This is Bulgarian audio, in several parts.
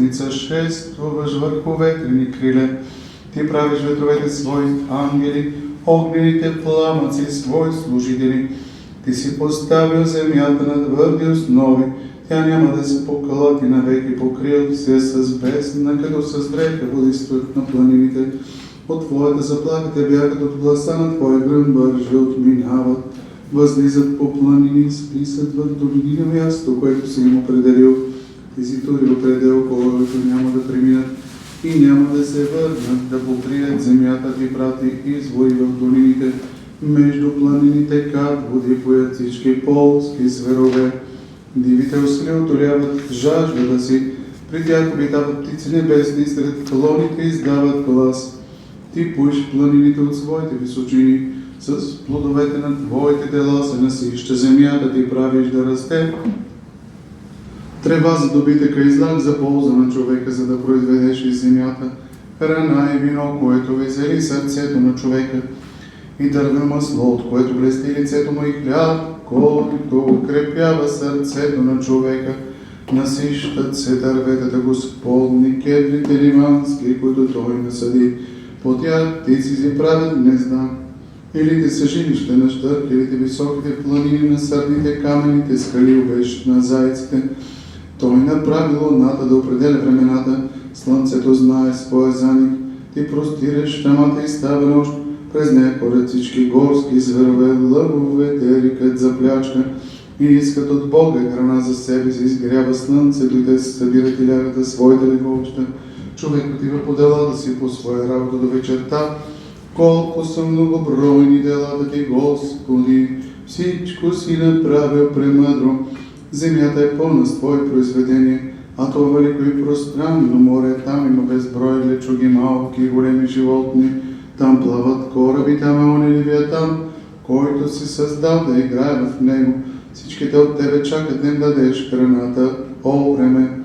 седмица шествуваш върху ветрени криле. Ти правиш ветровете свои ангели, огнените пламъци свои служители. Ти си поставил земята на твърди основи, тя няма да се поколати навеки, покрил се с бездна, като с дреха води стоят на планините. От твоята заплаха те бягат, от гласа на твоя гръм бърже отминават. Възлизат по планини, списат в долини на място, което си им определил. Ти си турил предел, който няма да преминат и няма да се върнат, да покрият земята ти прати извори в долините. Между планините кат води поят всички полски зверове. Дивите осли отоляват жаждата си, при тях обитават птици небесни, сред клоните издават глас. Ти поиш планините от своите височини, с плодовете на твоите дела се насища земята, ти правиш да расте. Трева за добитъка и знак за полза на човека, за да произведеш из земята храна и вино, което весели сърцето на човека, и дървено масло, от което блести лицето му, и хляб, който укрепява сърцето на човека. Насищат се дърветата Господни, кедрите ливански, които той насади. По тях птици си правят гнезда. Илите са жилище на щъркелите, високите планини на сърдите, камените скали обещат на зайците. Той направи луната да определя времената, слънцето знае своя заник. Ти простираш тъмата и става нощ, през нея ходят всички горски зверове, лъвове, те рикат за плячка и искат от Бога храна за себе си. Изгрява слънцето и те се събират и лягат за своите легловища. Човек отива по делата си, по своя работа до вечерта. Колко са многобройни делата ти, Господи, всичко си направил премъдро. Земята е пълна с Твои произведения, а това велико и пространно море, там има безброй лечуги, малки и големи животни. Там плават кораби, там е он Левиатан, който си създал да играе в него. Всичките от Тебе чакат да им дадеш храната, о време,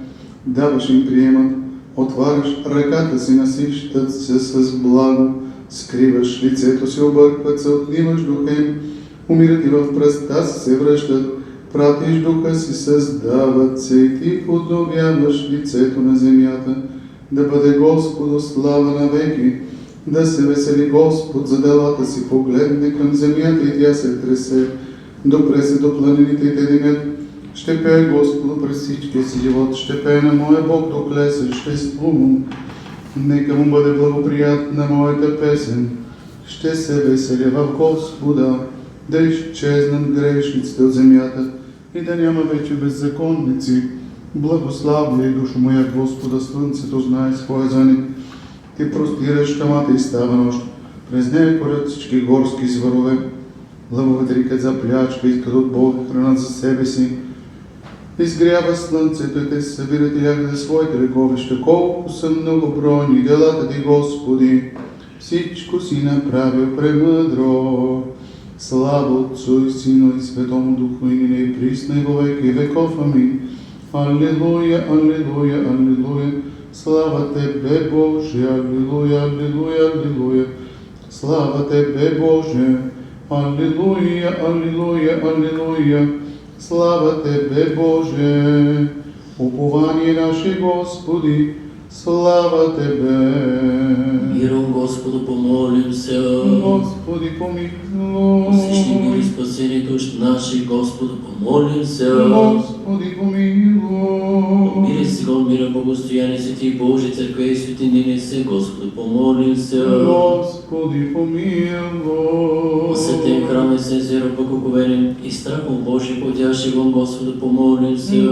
даваш им приемат, отваряш ръката си, насищат се с благо, скриваш лицето си, объркват се, отливаш духа им, умират и в пръста си се връщат, пратиш духа си, създават се и ти подновяваш лицето на земята. Да бъде Господу слава навеки, да се весели Господ за делата си, погледне към земята и тя се тресе, допре се до планините и те димят. Ще пее Господу през всичкия си живот, ще пее на моя Бог докле съществувам. Нека му бъде благоприятна моята песен, ще се веселя в Господа, да изчезнат грешниците от земята и да няма вече беззаконници. Благославя и душа моя Господа, слънцето знае своя заник. Ти простираш тъмата и става нощ, през нея ходят всички горски зверове. Лъвовете рикат за плячка, искат от Бога храна за себе си. Изгрява слънцето и те се събират и лягат за своите легловища. Колко са многобройни делата ти, Господи, всичко си направил премъдро. Слава Отцу и Сину и Светому Духу, и нине и присно и во веки веков. Амин. Алилуя, алилуя, алилуя. Слава Тебе, Боже, алилуя, алилуя, алилуя. Слава Тебе, Боже, алилуя, алилуя, алилуя. Слава Тебе, Боже, упование наше, Господи, слава Тебе. Миром Господу помолим се. Господи, помилуй. Всечни мир и спасение душ наших, Господу помолим се. Господи, помилуй. Мире сего мира, богостояние си Ти, Божи църкве и светини се, Господу помолим се. Господи, помилуй. Осветен храм и се зеро покуковенен и страхом Божи подящи го, Господу помолим се.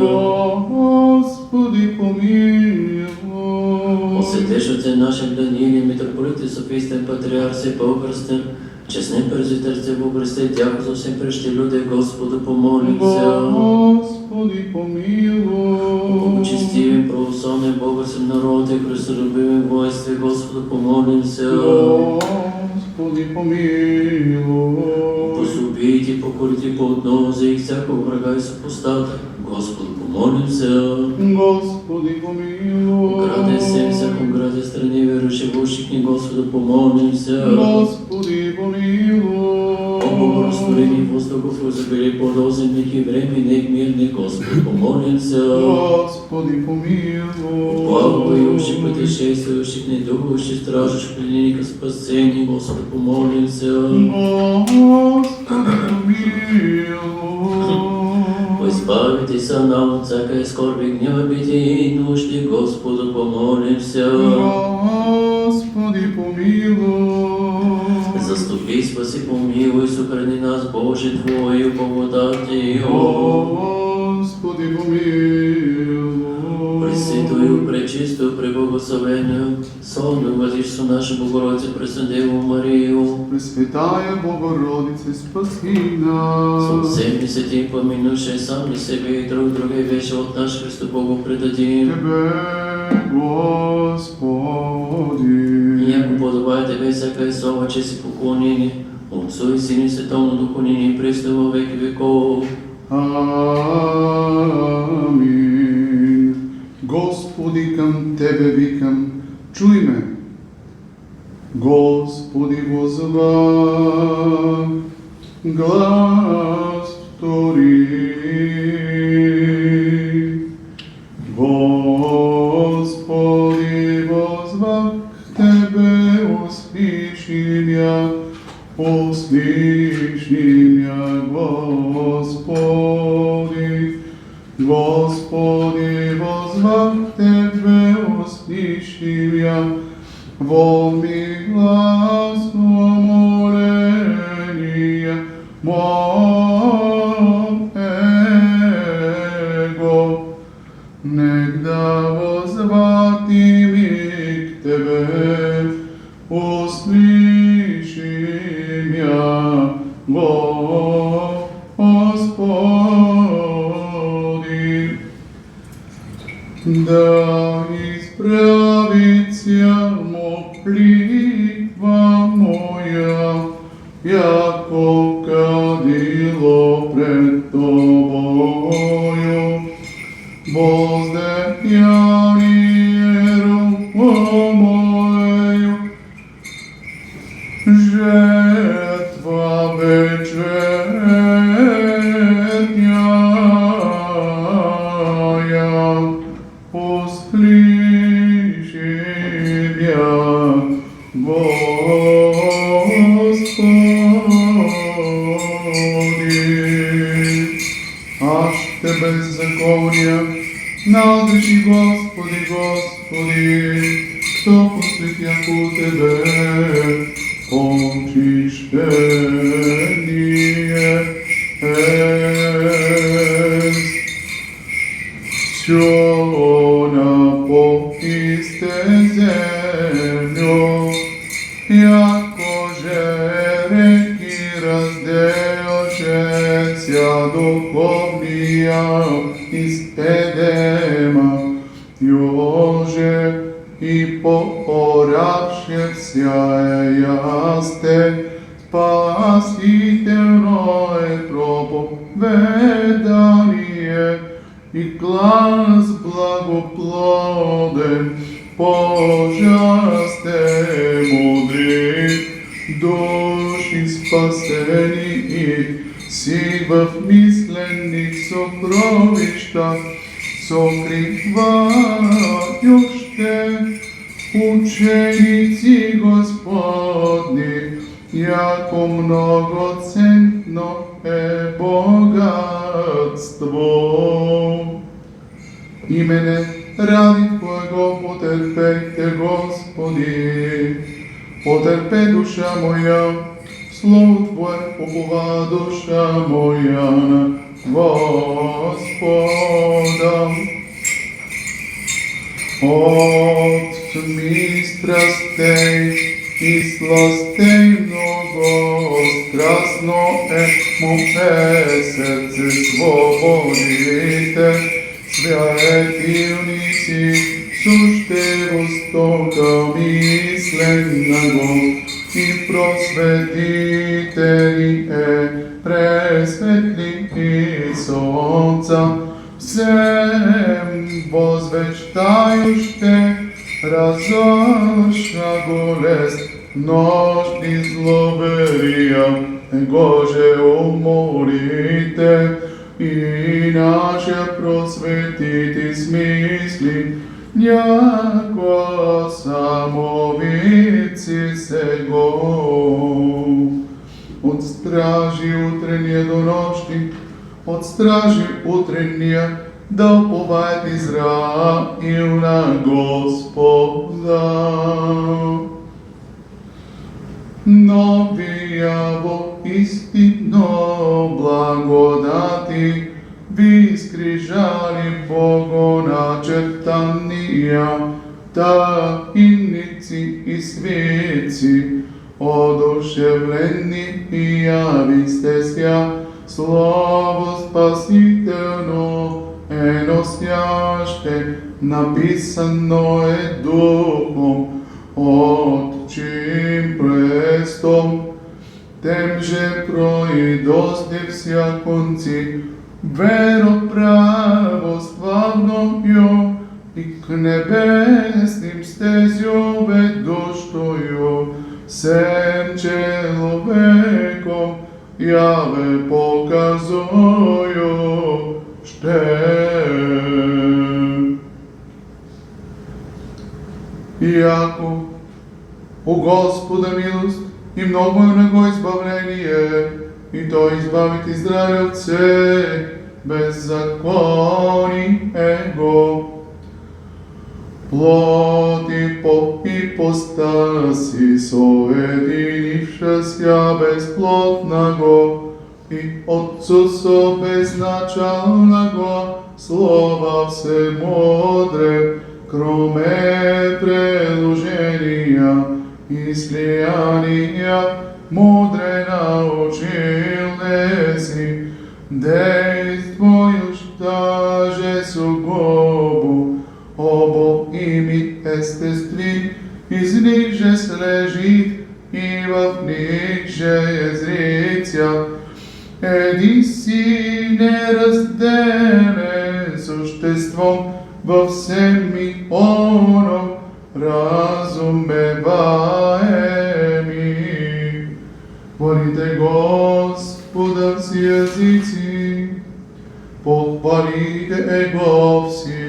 Господи, помилуй. Осветеш Отце нашем Данииле, митрополит и Софийстен патриарх се по-кръстен, честен презбитер се во Христе, дяко за всем прещи люди, Господу помолим се. Господи, помилуй. Богочестивен, православен, богосен народ и христолюбивен воинстве, Господу помолим се. Господи, помилуй. Пособийте, покорите по отново за их всяко врага и съпостата, Господу помолим се. Господи, помилуй. Граде се, всяком граде страни, верующи вошикни, Господу помолим се. Господи, помилуй. Богорастворени въздухов, изобили плодоземних и временних мирних, Господу помолим се. Господи, помилуй. Плавающий, путешествующих, недугущих, стражущих, пленника, спасения, Господи, помолимся. Господи, помилуй. Избавитесь нам от всякой скорби, гнева, беды и нужды, Господу, помолимся. Господи, помилуй. Заступи, спаси, помилуй, сохрани нас, Боже, Твою благодатью. Господи, помилуй. Пресвятую, пречистую, преблагословенную, сонную, возлежащую нашу Богородицу, Преснодеву Марию, Пресвятая Богородице, спаси нас. со всеми святыми, помянувшие сами себе и друг друга, вещи от наш Христу Богу предадим. Тебе, Господи. И яко подобает Тебе всякое слово, честь и поклонение, Отцу и Сыну и Святому Духу, ныне и присно во веки веков. Амин. Господи, към Тебе викам, чуй ме. Господи, возвах, глас втори. Господи, возвах Тебе, услыши меня, Господи. Господи, возвах Тебе, услыши меня, во милостном моления моего. Негда возвати ми к Тебе, услыши меня, Господи. Да исправится молитва моя, яко кадило пред Тобою. Воздаяни руку мою, жертва вечерняя, услыши меня, Господи. Аж Те беззакония, надлежи, Господи, Господи, кто послед яко Тебе очищение ест. Все на пописте землю, якоже реки разделшеся духовния из Едема, Йоже и поравшеся ясте, спасительное проповедание и глас благоплоден, пожасте мудрых, души спасених, сива в мисленных сокровищах, сокрывающте ученицы Господни, яко многоценно богатство. Имене ради Твоего потерпейте, Господи, потерпи душа моя, Слово Твое упова душа моя на Господа. От тьмы страстей и сластей много страстно мое сердце свободите, святилници суште востока мисленного и просветители пресветли солнца, всем возвещающте разошла болезнь, ночь и зловерия, Гоже уморите, и наше просветите смисли, Няко самовици се го од стражи утренија до ночни, од стражи утренија да уповаат Израил на Господа. Новија во истино благодати ви искрижали богоначертанија, таинници и светци, одушевлени и јависте сја, слово спасително е носјаште, написано е духом, од чим престол, тем же проидосте всяконци, веро православно јо, и к небесним стезјо ведоштојо, сем человеком јаве показојо, Иако у Господа милост и многу е него избавление, и тој избавит израелце беззакони его. Плод и по ипостаси соединившеся бесплотнаго и Отцу со безначалнаго слова всемудре, кроме предложения и слиянија, мудре научиле си, действујуш даже сугубу, обо ими естестви, из них же слежит и в них же езриця, еди си неразделен существом во всем и оном разумеваеми. Хвалите Господа вси езици, похвалите Его вси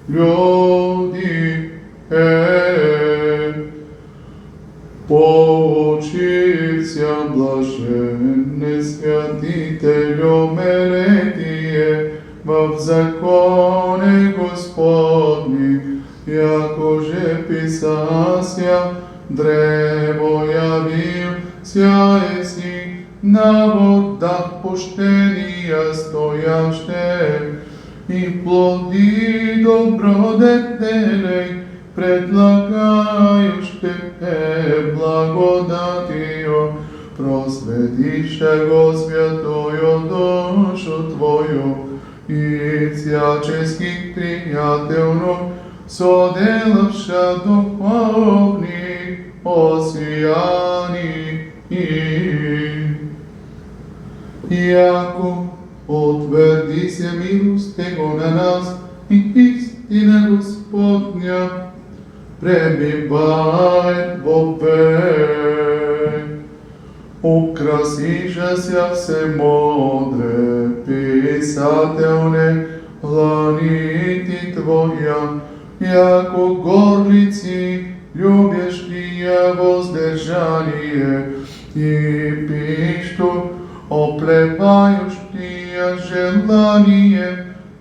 люди. Поучися блаженне святителю мелетие в законе Господни, яко же писася, древо явился еси, на водах поштенија стояще, и плоди добродетелей предлагајуште благодатио, просветише го святојо душу твоју, и всячески пријателно соделавша духовни освјани. Иако отврди се милост Его на нас и истина Господня пребивај во век. Украсиша ся всемудре писателне дланите Твоја, яко горлици љубешкија воздржание и пишту оплевајуштија желание,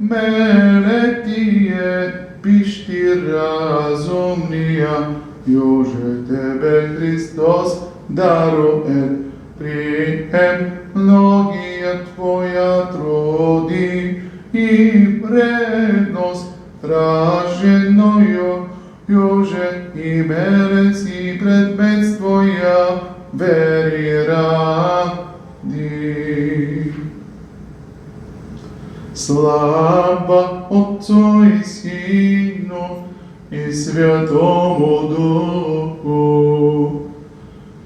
мелетие пишти разумнија, јоже Тебе Христос дарует, прием многија Твоја труди и предност тражено јоже и мереси предмет Твоја вери ради. Слава Отцу и Сину и Святому Духу,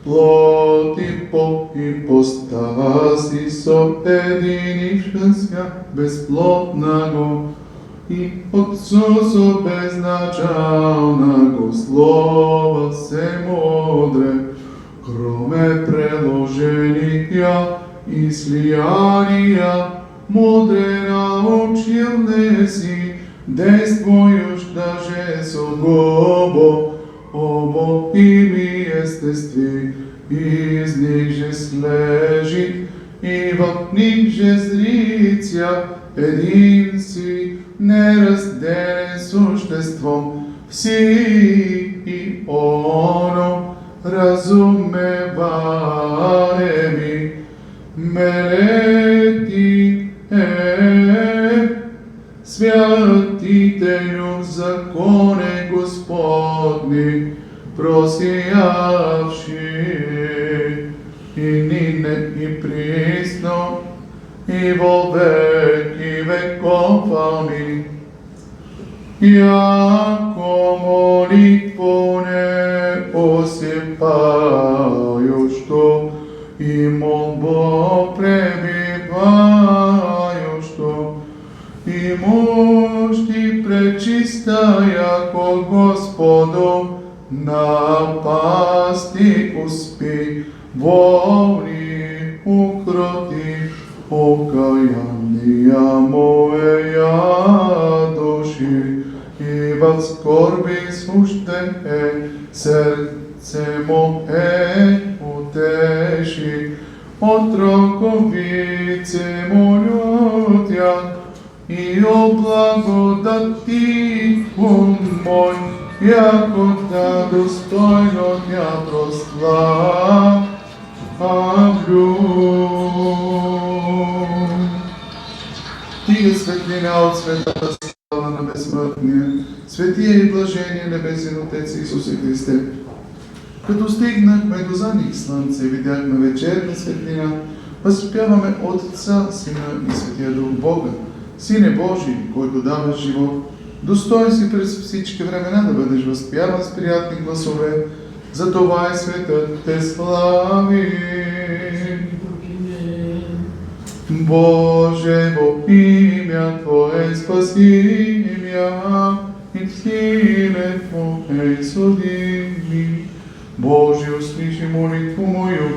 плод и по ипостаси соединившеся бесплотнаго и Отцу со безначалнаго слова всемудре, кроме преложенија и слиянија, мудре научиле си, действујуш нуждаже сугубо, обо ими естестви, из них же слежи, и в них же зриця, един си, неразделен существом, все и оно разумеваеми, мелети святителю законе Господни, просиявши и нине и присно, и во веки веков. Амин. Яко молитвоне осипаjuщо и молбо пребиваjuщо, и мощи пречиста, яко Господу напасти успи, волни укроти окаяния моя души, и в скорби сущен сърце мое утеши, от раковице молютя, и о благодати ум мой, яко да достойно тя прославлю. Тига светлина от светата слава на безсмъртния, светия и блажения небесен Отец Исусе Христе. Като стигнахме до заник слънце, видяхме вечерна светлина, възпяваме Отца, Сина и Светия Дух Бога. Сине Божий, който даваш живот, достоен си през всички времена да бъдеш възпяван с приятни гласове, затова и светът те слави. Боже, во имя Твое спаси мя, и в силе Твоей суди ми. Боже, услыши молитву мою,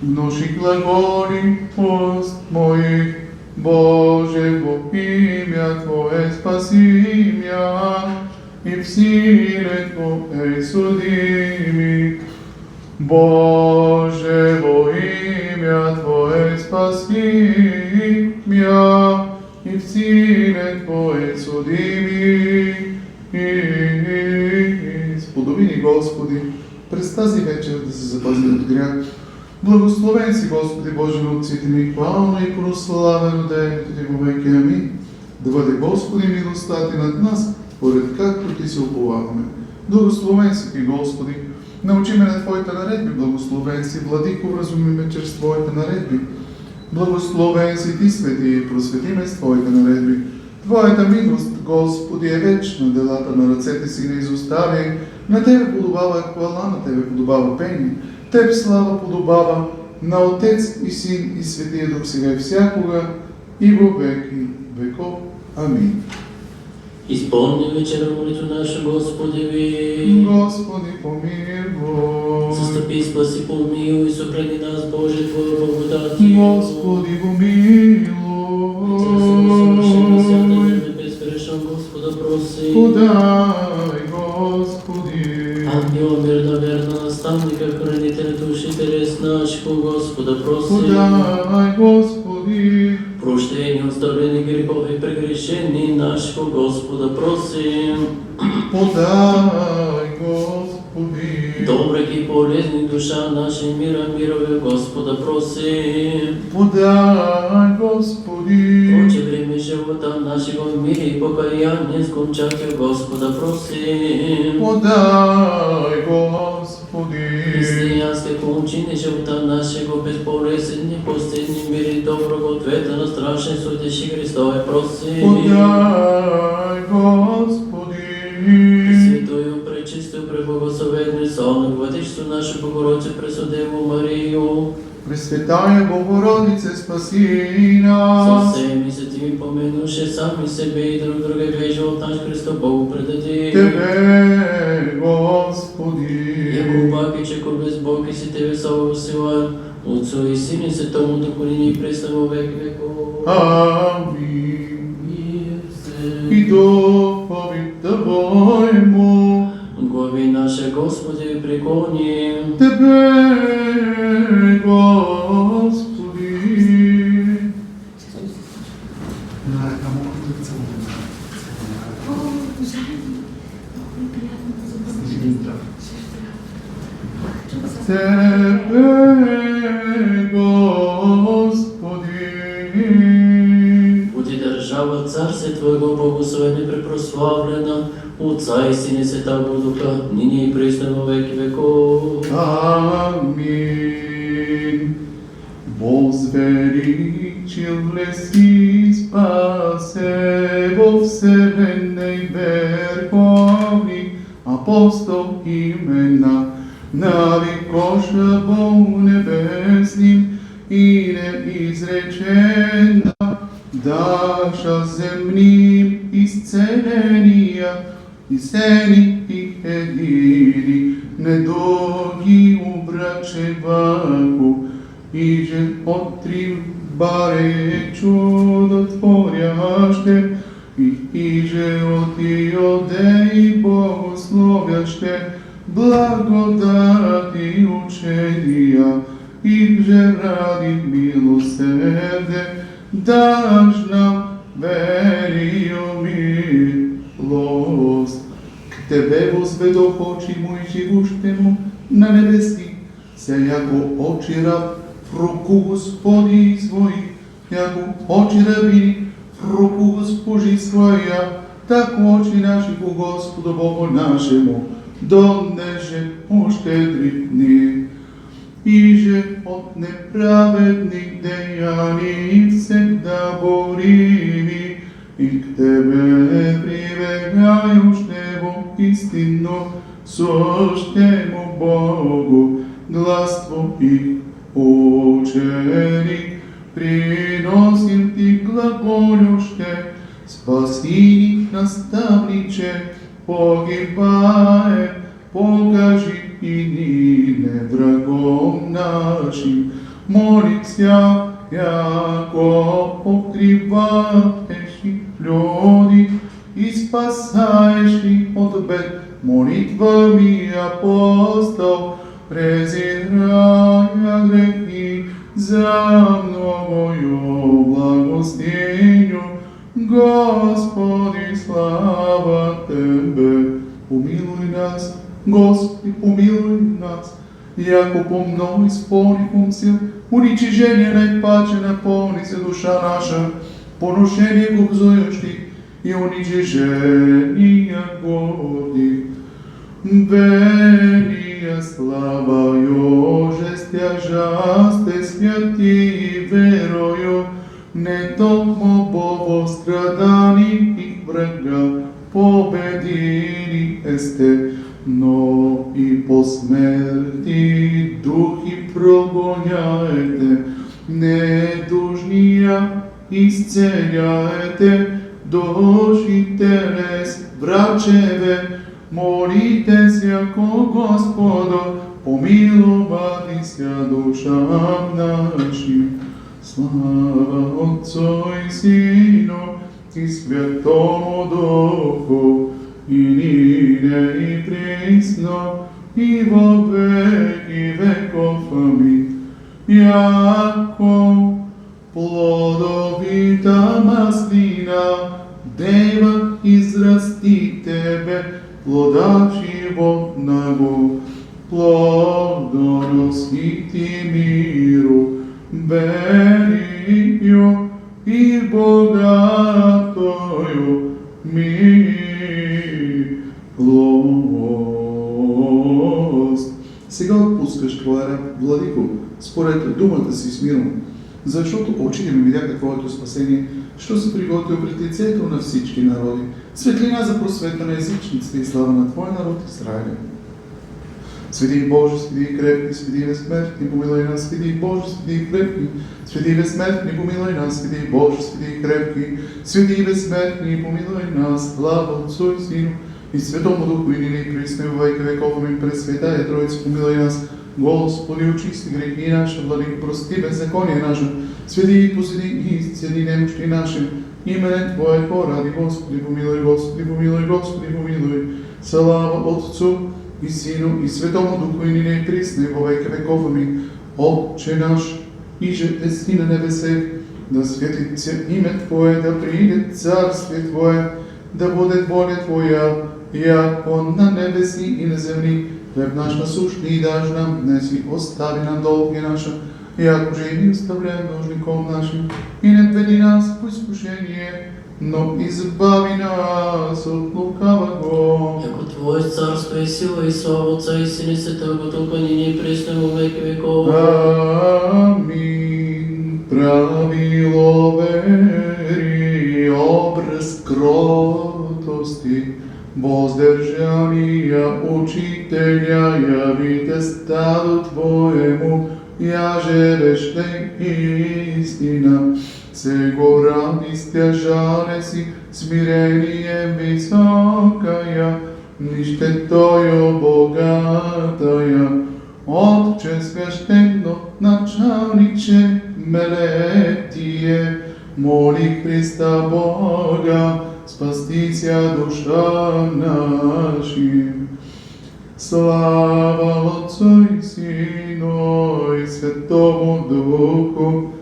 внуши глаголи уст моих. Боже, во имя Твое спаси мя, и в силе Твоей суди ми. Боже, во имя Твое спаси мя, и в силе Твоей суди ми. Сподоби ни, Господи, през тази вечер да се запази от грях. Благословен си, Господи Боже, на отците ми, хвално и прославено да е името Ти вовеки. Амин. Да бъде, Господи, милостта Ти над нас, поред както Ти се уповаваме. Благословен си Ти, Господи, научи ме на Твоите наредби. Благословен си, Владико, вразуми ме чрез Твоите наредби. Благословен си Ти, Свети, и просвети ме с Твоите наредби. Твоята милост, Господи, е вечна, делата на ръцете си не изоставяй. На Тебе подобава хвала, на Тебе подобава пение. Теб слава подобава на Отец и Син и Светия Дух сега и всякога и во веки веков. Амин. Изпълни вечера молитва наша, Господи ви. Господи, помилуй. Застъпи, спаси, помилуй, съхрани нас, Боже, Твоя благодат. Господи, помилуй. Безгрешен Господа проси. Подай, Господи. Ангела мирна, верна наставника, хранителя душите рез нашего Господа проси. Подай, Господи. Прощение, оставлени грехове, прегрешени нашего Господа просим. Подай, Господи. Добрых и полезных душа наша мира, мирове Господа просим. Подай, Господи. Проче время живота нашего в мире и покаяние скончател Господа просим. Подай, Господи. Християнske кончини живота нашего безболезнен и последний мир и доброго ответа на страшен судящий Христове просим. Подай, Господи. Святою, пречистою, преблагословенную, славную Владычицу нашу Богородицу, Пресудеву Марию, Пресвятая Богородице, спаси нас. со всеми святыми помянувши сами себе и друг друга, весь живот наш Христу Богу предадим. Тебе, Господи. Яко паки, чеко без Бог и си Тебе слава сила, Отцу и Сину и Святому Духу, ныне и присно во веки веков. Амин. Мир се. И духа ви да Господи, преклоним. Тебе, Господи. На ръка му да целуваме. Тебе, Господи. Буди држава Царстве Твоего благословена и препрославлена, Отца и Сина и Святаго Духа, нині и присно во веки веков. Амин. Возвеличил леси спасе во вселенной верховни апостол имена, навикоша во небесним и неизречена, даша земним исцеления, Исцели и едини, недоги убрачеваку, иже отри баре чудотворяще, иже оти одеи богословяще, благодати учения, иже ради милосерде, даш нам верию милост. К Тебе возведох очи мои живущему на небеси, ся яко очи раб в руку Господи свои, яко очи рабини в руку Госпожи своя, тако очи наши по Господу Богу нашему, донеже ощедри дни. Иже от неправедних деяний всегда бориви, и к Тебе прибегающему истинно сущему Богу, глас Твоих ученик, приносим Ти глаголюще, спаси наставниче, погибае, покажи и нине врагом нашим, молися, яко откриваеш люди и спасаеш от бед. Молитвами апостол, презирая грехи за многою благостиню. Господи, слава Тебе, помилуй нас, Господи, помилуй нас, яко по много исполнихом се, уничижение најпаче напълни се душа наша, поношение го взојащи и уничижение годи. Велия слава Јоже стяжасте святи и верою, не токмо Бого страдани и врага победили есте, но и по смерти духи прогоняете, недужния исцеляете, души телес врачеве, молитесь яко Господу, помилували ся душам нашим. Слава Отцу и Сину и Святому Духу, и нине и присно, и во веки веков. Амин. Яко плодовита маслина, дева израсти Тебе, плода животного, плодоносити миру, верию и богатою милост. Сега отпускаш Твоя раб, Владико, според думата си смирно, защото очите ми видяха Твоето спасение, що се приготвил пред лицето на всички народи, светлина за просвета на езичниците и слава на Твой народ Израиля. Свети Боже, свети крепки, свети безсмертни, помилуй нас, свети Боже, свети крепки, свети безсмертни, помилуй нас, свети Боже, свети крепки, свети безсмертни, помилуй нас, слава Отцу и Сину и Святому Духу, и нине и присно во веки веков. Амин. Пресветая Троица, помилуй нас, Господи, очисти грехи наши, Владико, прости беззаконие наше, свети и посети и исцели немощи наши, имене Твое поради, Господи, помилуй, Господи, помилуй, Господи, помилуй. Слава Отцу и Сину, и Святому Духу, и нине и присне во веке веков. Амин. Отче наш, иже еси на небесех, да светится имя Твое, да приде царствие Твое, да будет воля Твоя, яко на небеси и на земли. Хлеб наш насущный дашь нам, днес и остави нам долги наши, яко же и не оставляем должником нашим, и не введи нас в искушение, но избави нас от лукавого. Яко Твое царство и сила и слава Отца и Сына и Святого Духа, нине и присно во веки веков. Амин. Правило веры, образ кротости, воздержания учителя, явите стаду Твоему, яже вещна истина. Сего ради стяжане си, смирением високая, нищетою богатая. Отче священно, началниче, мелетие, моли Христа Бога, спастися душа нашим. Слава Отцу и Сину и Святому Духу,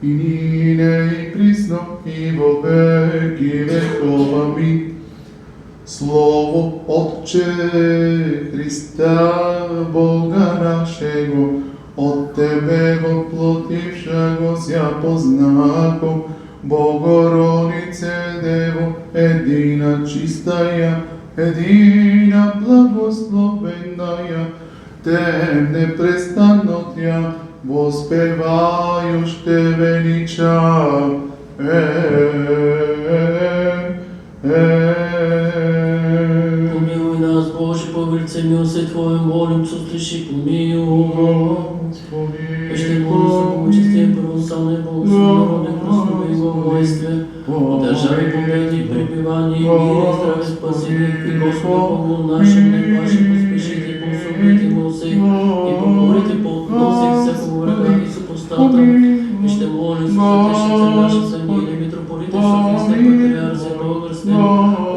и нине и присно и во веки веков. Амин. Слово Отче Христа, Бога нашего, от Тебе воплотившего ся познако, Богородице Дево, едина чистая, едина благословенная, Те непрестанно Тя, воспевающ Те велича. Помилуй нас, Боже, по велице милости Твое, молим, что слыши, помилуй. Еще молим за благочестие, православное, благословенное, прославление во воинстве, удержай победы и пребывание, мир и здравие, спасение, и Господа Богу нашим, не ваше поспешите, пособите милости, и покорите по относих всякого врага и супостата. И ще молим за святейшица наша земля, митрополите, Софийския патриарх, Святогорския,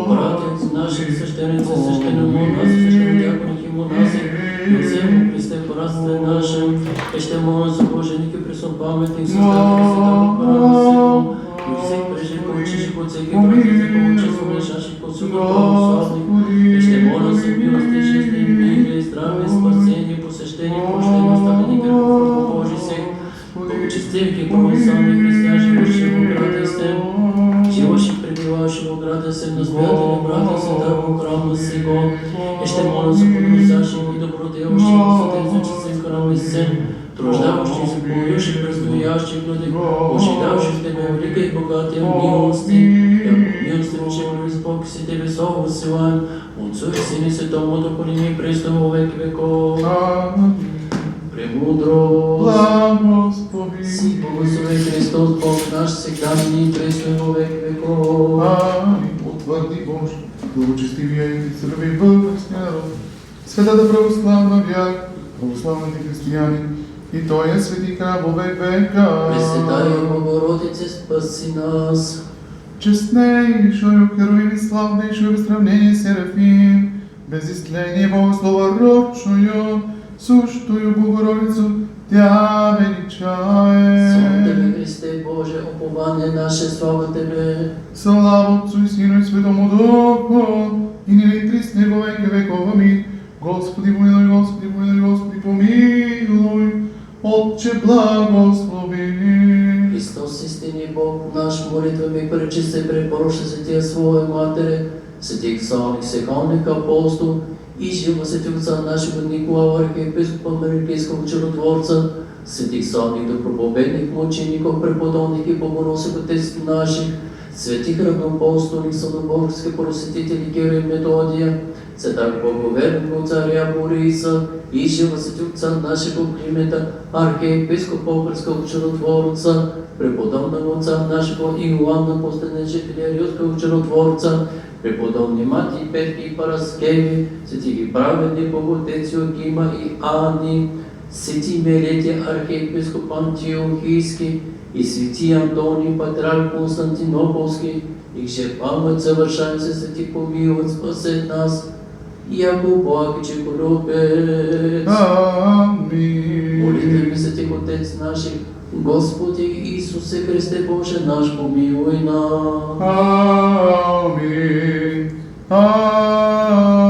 братец наших священици, священномонаси, священнодиаконите и монаси, и всем Христе братстве нашем. И ще молим за блаженники, преснопаметних, създателя святого храма сего, и всех преживеющих от всеки братья, за получество лежащих под суд православных. И ще молим за милости, жизни, мира и здравие, спасение, посещение, прощение, оставление грехов от Божий сей. Благочестивки православни християни, живущи в града Сем, живущи пребивавши в града Сем, настоятели брата святого храма сего, и ще моля за подносящих и доброделащих, посетенцучи се в храме Сем, труждаващих се, поющих, разстоящих люди, ожидавших Тебе велика и богатия милости, яко милостивиче Бог си Тебе слава высылаем, Отцу и Сыну и Святому Духу, нине и присно во веки веков. Премудрость, Благослови. си благослови Христос, Бог наш, всегда нине и присно во веки веков. Амин. Утвърди Боже, благочестивия и църкви български народ, Светата православна вяра, православните християни, и Той е свети храм во век века. Пресветая Богородице, спаси нас. Честнейшую, героини славнейшую без сравнения Серафим, без истления Богослова родшую, сущую Богородицу, Тя величае. Слава Тебе, Христе Боже, упование наше, слава Тебе. Слава Отцу и Сину и Святому Духу, и нине и присне во веки веков. Амин. Господи помилуй, Господи помилуй, Господи помилуй, Отче благослови. Христос, истинни Бог, наш молитвами пречисти препоръча за Тия Своя Матери, светих псалмих, сехалник апостол, и живо светилца нашего Николава, архиепископа Марийского чудотворца, светих псалмих, доброповедник, мучеников, преподобных и богоносих отец наших, светих равноапостолих, съдоборски просветители Кирил и Методия, святак благоверного царя Бориса, и живо светилца нашего Климента, архиепископа Българского чудотворца, преподобного отца нашего Иоанна, постенежителя Римского чудотворца, преподобни Мати, Петки и Параскеви, свети праведни боготеци Йоакима и Ани, свети Мелетия, архиепископ Антиохийски, и свети Антоний, патриарх Константинополский, их же память совершается, свети помилует, спасет нас. яко плакаче коропец. Молитваме Амин. се Ти, Отец наших, Господи Исусе Христе Боже наш, помилуй нас. Амин. Амин.